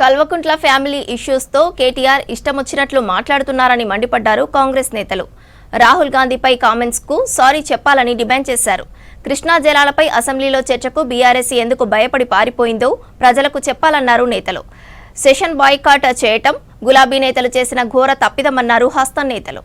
Kalvakuntla family ఇష్యూస్తో KTR ఇష్టమొచ్చినట్లు మాట్లాడుతున్నారని మండిపడ్డారు కాంగ్రెస్ నేతలు. రాహుల్ గాంధీపై కామెంట్స్కు సారీ చెప్పాలని డిమాండ్ చేశారు. కృష్ణా జలాలపై అసెంబ్లీలో చర్చకు బీఆర్ఎస్ ఎందుకు భయపడి పారిపోయిందో ప్రజలకు చెప్పాలన్నారు నేతలు. సెషన్ బాయ్కాట్ చేయటం గులాబీ నేతలు చేసిన ఘోర తప్పిదమన్నారు హస్తం నేతలు.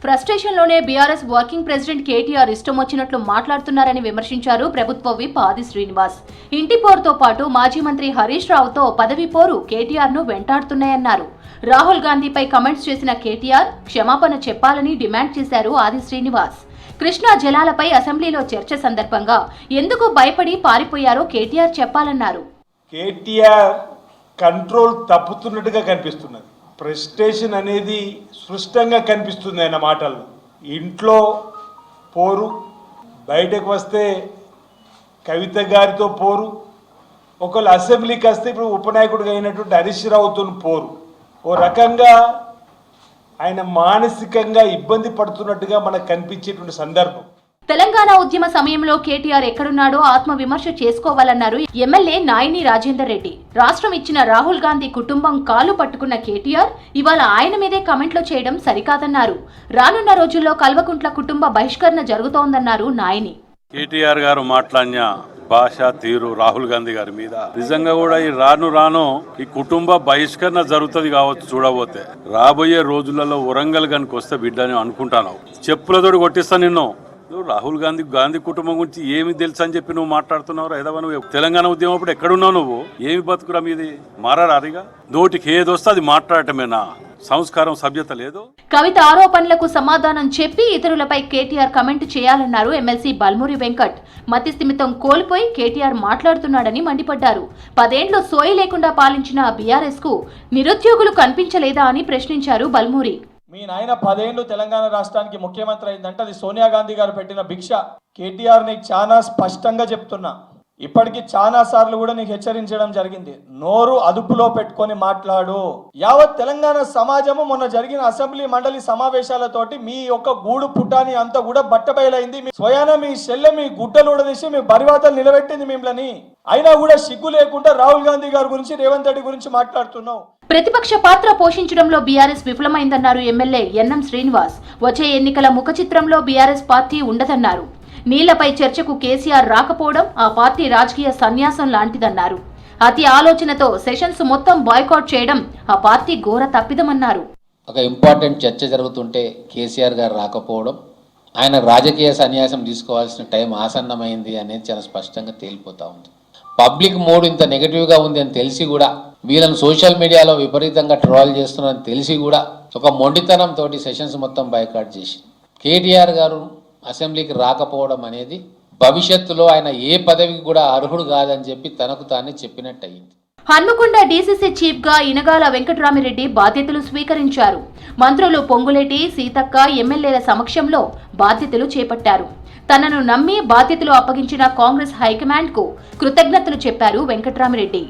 ఫ్రస్ట్రేషన్లోనే బీఆర్ఎస్ వర్కింగ్ ప్రెసిడెంట్ కేటీఆర్ ఇష్టమొచ్చినట్లు మాట్లాడుతున్నారని విమర్శించారు ప్రభుత్వ విప్ ఆది శ్రీనివాస్. ఇంటి పోరుతో పాటు మాజీ మంత్రి హరీష్ రావుతో పదవి పోరు కేటీఆర్ ను వెంటాడుతున్నాయన్నారు. రాహుల్ గాంధీపై కమెంట్స్ చేసిన కేటీఆర్ క్షమాపణ చెప్పాలని డిమాండ్ చేశారు ఆది శ్రీనివాస్. కృష్ణా జలాలపై అసెంబ్లీలో చర్చ సందర్భంగా ఎందుకు భయపడి పారిపోయారో కేటీఆర్ చెప్పాలన్నారు. కేటీఆర్ కంట్రోల్ తప్పుతున్నట్టుగా కనిపిస్తున్నది. ప్రెస్టేషన్ అనేది స్పష్టంగా కనిపిస్తుంది ఆయన మాటల్లో. ఇంట్లో పోరు, బయటకు వస్తే కవిత గారితో పోరు, ఒకళ్ళు అసెంబ్లీకి వస్తే ఇప్పుడు ఉపనాయకుడిగా అయినటువంటి హరీష్ రావుతో పోరు. ఓ రకంగా ఆయన మానసికంగా ఇబ్బంది పడుతున్నట్టుగా మనకు కనిపించేటువంటి సందర్భం. తెలంగాణ ఉద్యమ సమయంలో కేటీఆర్ ఎక్కడున్నాడో ఆత్మవిమర్శ చేసుకోవాలన్నారు ఎమ్మెల్యే నాయిని రాజేందర్ రెడ్డి. రాష్ట్రం ఇచ్చిన రాహుల్ గాంధీ కుటుంబం కాలు పట్టుకున్న కేటీఆర్ ఇవాళ ఆయన మీదే కమెంట్లు చేయడం సరికాదన్నారు. రానున్న రోజుల్లో కల్వకుంట్ల కుటుంబ బహిష్కరణ జరుగుతోందన్నారు నాయిని. కేటీఆర్ గారు మాట్లాడిన భాష తీరు రాహుల్ గాంధీ గారి మీద నిజంగా కూడా ఈ రాను ఈ కుటుంబ బహిష్కరణ జరుగుతుంది కావచ్చు. చూడబోతే రాబోయే రోజులలో వరంగల్ గనికి వస్తే బిడ్డని అనుకుంటాను. చెప్పులతోటి కొట్టిస్తా నిన్ను. రాహుల్ గాంధీ కుటుంబం గురించి ఏమి తెలుసు అని చెప్పి నువ్వు మాట్లాడుతున్నావు. ఏదవా నువ్వు తెలంగాణ ఉద్యమం అప్పుడు ఎక్కడున్నావు? నువ్వు ఏమి బతుకురా మీది? మారారిగా నోటికి ఏదొస్తే అది మాట్లాడటమేనా? సంస్కారం, సభ్యత లేదు. కవిత ఆరోపణలకు సమాధానం చెప్పి ఇతరులపై కేటీఆర్ కమెంట్ చేయాలన్నారు ఎమ్మెల్సీ బల్మూరి వెంకట్. మతి స్థిమితం కోల్పోయి కేటీఆర్ మాట్లాడుతున్నాడని మండిపడ్డారు. 10 ఏళ్లు సోయి లేకుండా పాలించిన బీఆర్ఎస్ కు నిరుద్యోగులు కనిపించలేదా అని ప్రశ్నించారు బల్మూరి. మీ నాయన 10 ఏళ్లు తెలంగాణ రాష్ట్రానికి ముఖ్యమంత్రి అయిందంటే అది సోనియా గాంధీ గారు పెట్టిన భిక్ష. కేటీఆర్ నీకు చాలా స్పష్టంగా చెప్తున్నా, ఇప్పటికి చాలా సార్లు కూడా నీకు హెచ్చరించడం జరిగింది. నోరు అదుపులో పెట్టుకొని మాట్లాడు. యావత్ తెలంగాణ సమాజము మొన్న జరిగిన అసెంబ్లీ మండలి సమావేశాలతోటి మీ యొక్క గూడు పుటాని అంతా కూడా బట్టబయలైంది. స్వయాన మీ చెల్లె మీ గుడ్డలు ఉడదీసి మీ బరివాతలు నిలబెట్టింది మిమ్మల్ని. అయినా కూడా సిగ్గు లేకుండా రాహుల్ గాంధీ గారి గురించి, రేవంత్ రెడ్డి గురించి మాట్లాడుతున్నావు. ప్రతిపక్ష పాత్ర పోషించడంలో బీఆర్ఎస్ విఫలమైందన్నారు ఎమ్మెల్యే ఎన్ఎం శ్రీనివాస్. వచ్చే ఎన్నికల ముఖ చిత్రంలో బీఆర్ఎస్ పార్టీ ఉండదన్నారు. నీళ్లపై చర్చకు కేసీఆర్ రాకపోవడం ఆ పార్టీ రాజకీయ సన్యాసం లాంటిదన్నారు. అతి ఆలోచనతో సెషన్స్ మొత్తం బాయ్కాట్ చేయడం ఆ పార్టీ ఘోర తప్పిదమన్నారు. ఒక ఇంపార్టెంట్ చర్చ జరుగుతుంటే కేసీఆర్ గారు రాకపోవడం, ఆయన రాజకీయ సన్యాసం తీసుకోవాల్సిన టైం ఆసన్నమైంది అనేది చాలా స్పష్టంగా తేలిపోతా ఉంది. పబ్లిక్ మూడ్ ఇంత నెగిటివ్గా ఉంది అని తెలిసి కూడా, వీళ్ళని సోషల్ మీడియాలో విపరీతంగా ట్రోల్ చేస్తున్నారని తెలిసి కూడా ఒక మొండితనంతో సెషన్స్ మొత్తం బాయ్కాట్ చేసి కేటీఆర్ గారు అసెంబ్లీకి రాకపోవడం అనేది భవిష్యత్తులో ఆయన ఏ పదవికి కూడా అర్హుడు కాదని చెప్పి తనకు తానే చెప్పినట్టు అయింది. హన్మకొండ డీసీసీ చీఫ్ గా ఇనగాల వెంకట్రామిరెడ్డి బాధ్యతలు స్వీకరించారు. మంత్రులు పొంగులేటి, సీతక్క, ఎమ్మెల్యేల సమక్షంలో బాధ్యతలు చేపట్టారు. తనను నమ్మి బాధ్యతలు అప్పగించిన కాంగ్రెస్ హైకమాండ్ కు కృతజ్ఞతలు చెప్పారు వెంకట్రామిరెడ్డి.